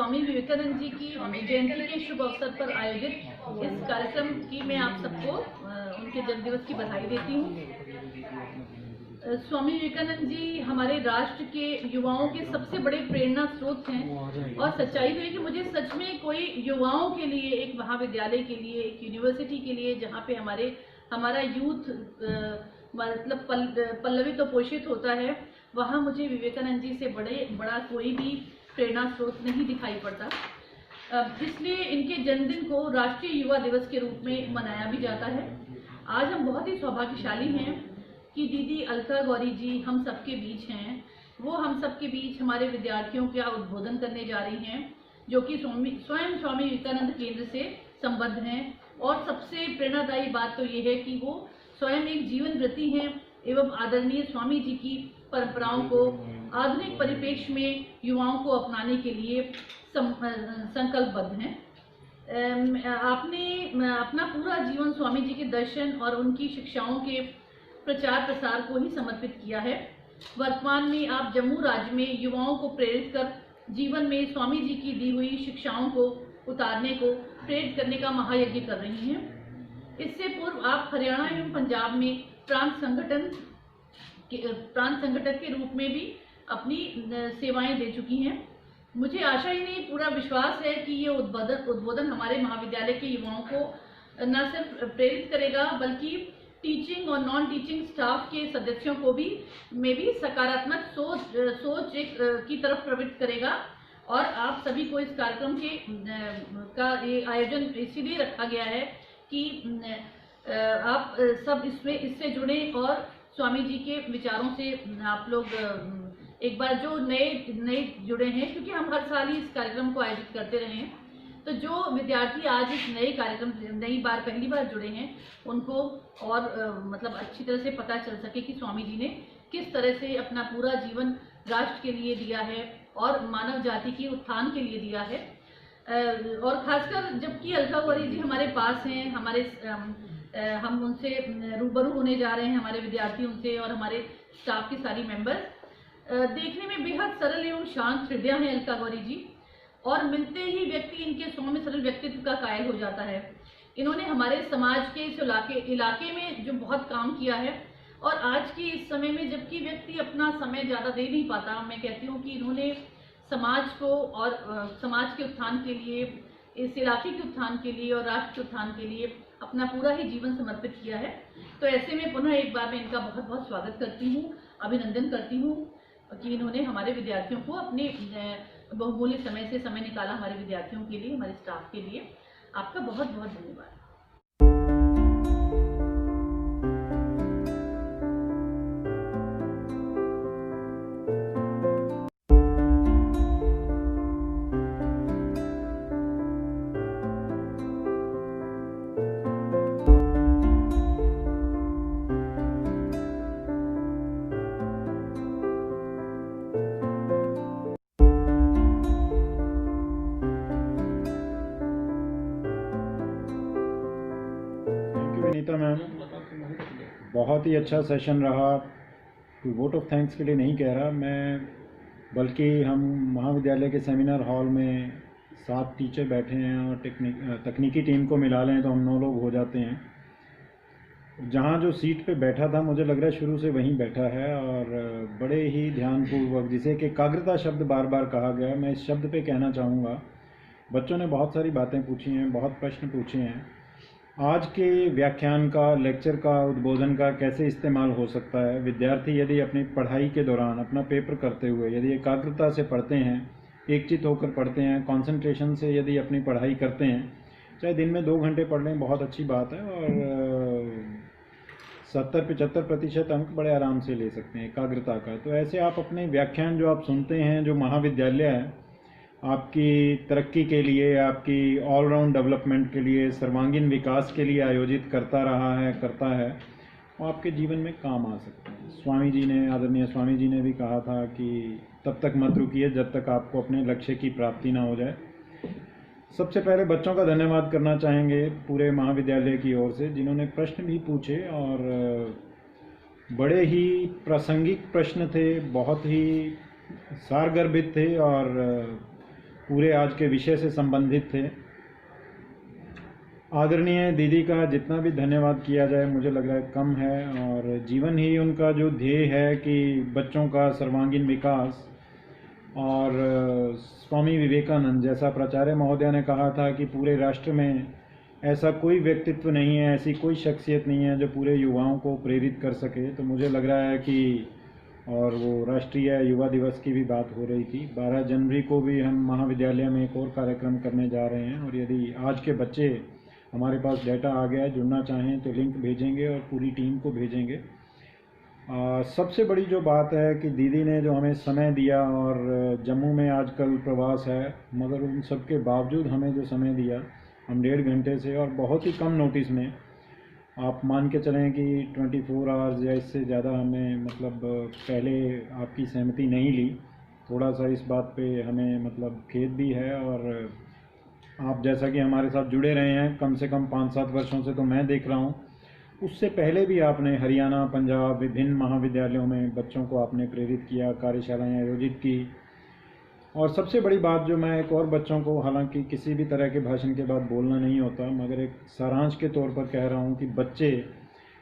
स्वामी विवेकानंद जी की जयंती के शुभ अवसर पर आयोजित इस कार्यक्रम की मैं आप सबको उनके जन्मदिवस की बधाई देती हूँ। स्वामी विवेकानंद जी हमारे राष्ट्र के युवाओं के सबसे बड़े प्रेरणा स्रोत हैं और सच्चाई तो है कि मुझे सच में कोई युवाओं के लिए एक महाविद्यालय के लिए, एक यूनिवर्सिटी के लिए जहाँ पे हमारा यूथ मतलब पल्लवित तो पोषित होता है, वहाँ मुझे विवेकानंद जी से बड़ा कोई भी प्रेरणा स्रोत नहीं दिखाई पड़ता। इसलिए इनके जन्मदिन को राष्ट्रीय युवा दिवस के रूप में मनाया भी जाता है। आज हम बहुत ही सौभाग्यशाली हैं कि दीदी अलका गौरी जी हम सबके बीच हैं। वो हम सबके बीच हमारे विद्यार्थियों का उद्बोधन करने जा रही हैं, जो कि स्वयं स्वामी विवेकानंद केंद्र से संबद्ध हैं। और सबसे प्रेरणादायी बात तो ये है कि वो स्वयं एक जीवन व्रती हैं एवं आदरणीय स्वामी जी की परंपराओं को आधुनिक परिप्रेक्ष्य में युवाओं को अपनाने के लिए संकल्पबद्ध हैं। आपने अपना पूरा जीवन स्वामी जी के दर्शन और उनकी शिक्षाओं के प्रचार प्रसार को ही समर्पित किया है। वर्तमान में आप जम्मू राज्य में युवाओं को प्रेरित कर जीवन में स्वामी जी की दी हुई शिक्षाओं को उतारने को प्रेरित करने का महायज्ञ कर रही हैं। इससे पूर्व आप हरियाणा एवं पंजाब में प्रांत संगठक के रूप में भी अपनी सेवाएं दे चुकी हैं। मुझे आशा ही नहीं पूरा विश्वास है कि ये उद्बोधन हमारे महाविद्यालय के युवाओं को न सिर्फ प्रेरित करेगा बल्कि टीचिंग और नॉन टीचिंग स्टाफ के सदस्यों को भी सकारात्मक सोच की तरफ प्रवृत्त करेगा। और आप सभी को इस कार्यक्रम का ये आयोजन इसीलिए रखा गया है कि आप सब इससे जुड़े और स्वामी जी के विचारों से आप लोग एक बार जो नए जुड़े हैं, क्योंकि हम हर साल ही इस कार्यक्रम को आयोजित करते रहे हैं, तो जो विद्यार्थी आज इस नए कार्यक्रम पहली बार जुड़े हैं उनको और मतलब अच्छी तरह से पता चल सके कि स्वामी जी ने किस तरह से अपना पूरा जीवन राष्ट्र के लिए दिया है और मानव जाति के उत्थान के लिए दिया है। और खासकर जबकि अलका गौरी जी हमारे पास हैं, हम उनसे रूबरू होने जा रहे हैं, हमारे विद्यार्थी उनसे और हमारे स्टाफ की सारी मेंबर्स देखने में बेहद सरल एवं शांत हृदय हैं अलका गौरी जी, और मिलते ही व्यक्ति इनके सौम्य सरल व्यक्तित्व का कायल हो जाता है। इन्होंने हमारे समाज के इस इलाके में जो बहुत काम किया है, और आज के इस समय में जबकि व्यक्ति अपना समय ज़्यादा दे नहीं पाता, मैं कहती हूँ कि इन्होंने समाज को और समाज के उत्थान के लिए, इस इलाके के उत्थान के लिए और राष्ट्र के उत्थान के लिए अपना पूरा ही जीवन समर्पित किया है। तो ऐसे में पुनः एक बार मैं इनका बहुत बहुत स्वागत करती हूँ, अभिनंदन करती हूँ कि इन्होंने हमारे विद्यार्थियों को अपने बहुमूल्य समय से समय निकाला हमारे विद्यार्थियों के लिए, हमारे स्टाफ के लिए। आपका बहुत बहुत धन्यवाद। विनीता मैम, बहुत ही अच्छा सेशन रहा। कोई वोट ऑफ थैंक्स के लिए नहीं कह रहा मैं, बल्कि हम महाविद्यालय के सेमिनार हॉल में 7 टीचर बैठे हैं और तकनीकी टीम को मिला लें तो हम 9 लोग हो जाते हैं। जहाँ जो सीट पे बैठा था मुझे लग रहा है शुरू से वहीं बैठा है, और बड़े ही ध्यानपूर्वक, जिसे कि एकाग्रता शब्द बार बार कहा गया, मैं इस शब्द पे कहना चाहूँगा। बच्चों ने बहुत सारी बातें पूछी हैं, बहुत प्रश्न पूछे हैं। आज के व्याख्यान का, लेक्चर का, उद्बोधन का कैसे इस्तेमाल हो सकता है। विद्यार्थी यदि अपनी पढ़ाई के दौरान अपना पेपर करते हुए यदि एकाग्रता से पढ़ते हैं, एकचित्त होकर पढ़ते हैं, कंसंट्रेशन से यदि अपनी पढ़ाई करते हैं, चाहे दिन में 2 घंटे पढ़ लें, बहुत अच्छी बात है, और 70-75% अंक बड़े आराम से ले सकते हैं एकाग्रता का। तो ऐसे आप अपने व्याख्यान जो आप सुनते हैं, जो महाविद्यालय है आपकी तरक्की के लिए, आपकी ऑलराउंड डेवलपमेंट के लिए, सर्वांगीण विकास के लिए आयोजित करता है, वो आपके जीवन में काम आ सकते हैं। स्वामी जी ने, आदरणीय स्वामी जी ने भी कहा था कि तब तक मत रुकिए जब तक आपको अपने लक्ष्य की प्राप्ति ना हो जाए। सबसे पहले बच्चों का धन्यवाद करना चाहेंगे पूरे महाविद्यालय की ओर से, जिन्होंने प्रश्न भी पूछे और बड़े ही प्रासंगिक प्रश्न थे, बहुत ही सारगर्भित थे और पूरे आज के विषय से संबंधित थे। आदरणीय दीदी का जितना भी धन्यवाद किया जाए मुझे लग रहा है कम है, और जीवन ही उनका जो ध्येय है कि बच्चों का सर्वांगीण विकास, और स्वामी विवेकानंद जैसा प्राचार्य महोदय ने कहा था कि पूरे राष्ट्र में ऐसा कोई व्यक्तित्व नहीं है, ऐसी कोई शख्सियत नहीं है जो पूरे युवाओं को प्रेरित कर सके। तो मुझे लग रहा है कि, और वो राष्ट्रीय युवा दिवस की भी बात हो रही थी, 12 जनवरी को भी हम महाविद्यालय में एक और कार्यक्रम करने जा रहे हैं, और यदि आज के बच्चे, हमारे पास डाटा आ गया है, जुड़ना चाहें तो लिंक भेजेंगे और पूरी टीम को भेजेंगे। सबसे बड़ी जो बात है कि दीदी ने जो हमें समय दिया, और जम्मू में आजकल प्रवास है, मगर उन सब के बावजूद हमें जो समय दिया, हम 1.5 घंटे से और बहुत ही कम नोटिस में, आप मान के चलें कि 24 आवर्स या इससे ज़्यादा हमें मतलब पहले आपकी सहमति नहीं ली। थोड़ा सा इस बात पे हमें मतलब खेद भी है, और आप जैसा कि हमारे साथ जुड़े रहे हैं कम से कम 5-7 वर्षों से, तो मैं देख रहा हूँ उससे पहले भी आपने हरियाणा, पंजाब, विभिन्न महाविद्यालयों में बच्चों को आपने प्रेरित किया, कार्यशालाएं आयोजित की। और सबसे बड़ी बात जो मैं एक और बच्चों को, हालांकि किसी भी तरह के भाषण के बाद बोलना नहीं होता, मगर एक सारांश के तौर पर कह रहा हूँ कि बच्चे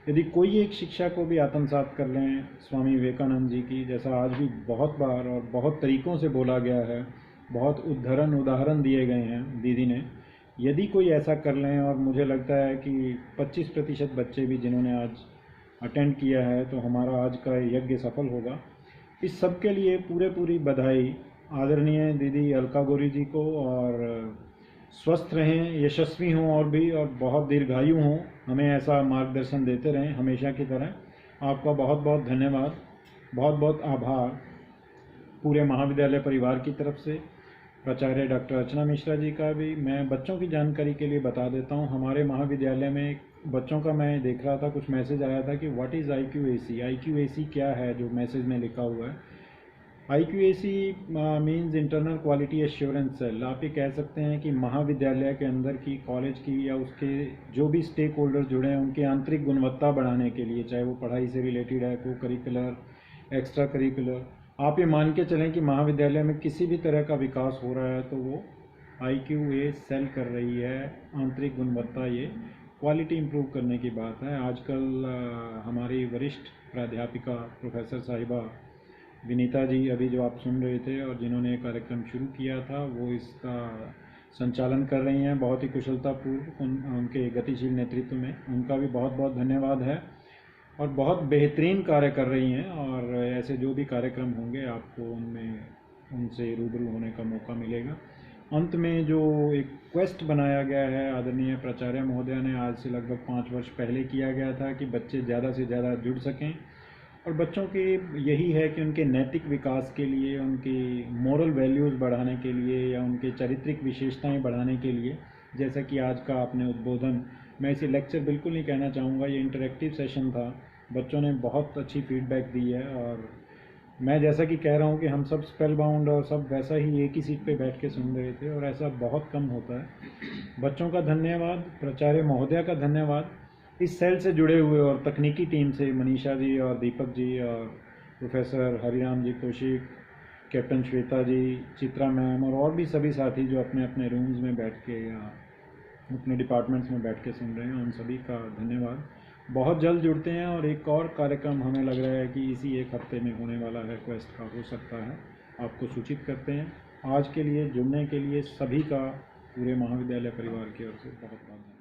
यदि कोई एक शिक्षा को भी आत्मसात कर लें स्वामी विवेकानंद जी की, जैसा आज भी बहुत बार और बहुत तरीक़ों से बोला गया है, बहुत उदाहरण दिए गए हैं दीदी ने, यदि कोई ऐसा कर लें, और मुझे लगता है कि 25% बच्चे भी जिन्होंने आज अटेंड किया है, तो हमारा आज का यज्ञ सफल होगा। इस सब के लिए पूरी बधाई आदरणीय दीदी अलका गौरी जी को, और स्वस्थ रहें, यशस्वी हों और भी, और बहुत दीर्घायु हों, हमें ऐसा मार्गदर्शन देते रहें हमेशा की तरह। आपका बहुत बहुत धन्यवाद, बहुत बहुत आभार पूरे महाविद्यालय परिवार की तरफ से, प्राचार्य डॉक्टर अर्चना मिश्रा जी का भी। मैं बच्चों की जानकारी के लिए बता देता हूँ, हमारे महाविद्यालय में बच्चों का मैं देख रहा था, कुछ मैसेज आया था कि व्हाट इज़ IQAC, IQAC क्या है, जो मैसेज में लिखा हुआ है। IQAC means internal quality assurance cell. आप ये कह सकते हैं कि महाविद्यालय के अंदर की, कॉलेज की, या उसके जो भी स्टेक होल्डर्स जुड़े हैं, उनकी आंतरिक गुणवत्ता बढ़ाने के लिए, चाहे वो पढ़ाई से रिलेटेड है, को करिकुलर, एक्स्ट्रा करिकुलर, आप ये मान के चलें कि महाविद्यालय में किसी भी तरह का विकास हो रहा है तो वो IQA सेल कर रही है, आंतरिक गुणवत्ता, ये क्वालिटी इम्प्रूव करने की बात है। आजकल हमारी वरिष्ठ प्राध्यापिका प्रोफेसर साहिबा विनीता जी, अभी जो आप सुन रहे थे और जिन्होंने कार्यक्रम शुरू किया था, वो इसका संचालन कर रही हैं बहुत ही कुशलतापूर्व, उनके गतिशील नेतृत्व में। उनका भी बहुत बहुत धन्यवाद है, और बहुत बेहतरीन कार्य कर रही हैं, और ऐसे जो भी कार्यक्रम होंगे आपको उनमें उनसे रूबरू होने का मौका मिलेगा। अंत में जो एक क्वेस्ट बनाया गया है आदरणीय प्राचार्य महोदय ने, आज से लगभग 5 वर्ष पहले किया गया था कि बच्चे ज़्यादा से ज़्यादा जुड़ सकें, और बच्चों के यही है कि उनके नैतिक विकास के लिए, उनकी मोरल वैल्यूज़ बढ़ाने के लिए, या उनके चारित्रिक विशेषताएं बढ़ाने के लिए, जैसा कि आज का आपने उद्बोधन, मैं इसे लेक्चर बिल्कुल नहीं कहना चाहूँगा, ये इंटरेक्टिव सेशन था, बच्चों ने बहुत अच्छी फीडबैक दी है, और मैं जैसा कि कह रहा हूँ कि हम सब स्पेल बाउंड और सब वैसा ही एक ही सीट पे बैठ के सुन रहे थे, और ऐसा बहुत कम होता है। बच्चों का धन्यवाद, प्राचार्य महोदया का धन्यवाद, इस सेल से जुड़े हुए और तकनीकी टीम से मनीषा जी और दीपक जी और प्रोफेसर हरिराम जी कौशिक, कैप्टन श्वेता जी, चित्रा मैम, और भी सभी साथी जो अपने अपने रूम्स में बैठ के या अपने डिपार्टमेंट्स में बैठ के सुन रहे हैं, उन सभी का धन्यवाद। बहुत जल्द जुड़ते हैं, और एक और कार्यक्रम हमें लग रहा है कि इसी एक हफ्ते में होने वाला है, क्वेस्ट का, हो सकता है, आपको सूचित करते हैं। आज के लिए जुड़ने के लिए सभी का पूरे महाविद्यालय परिवार की ओर से बहुत बहुत धन्यवाद।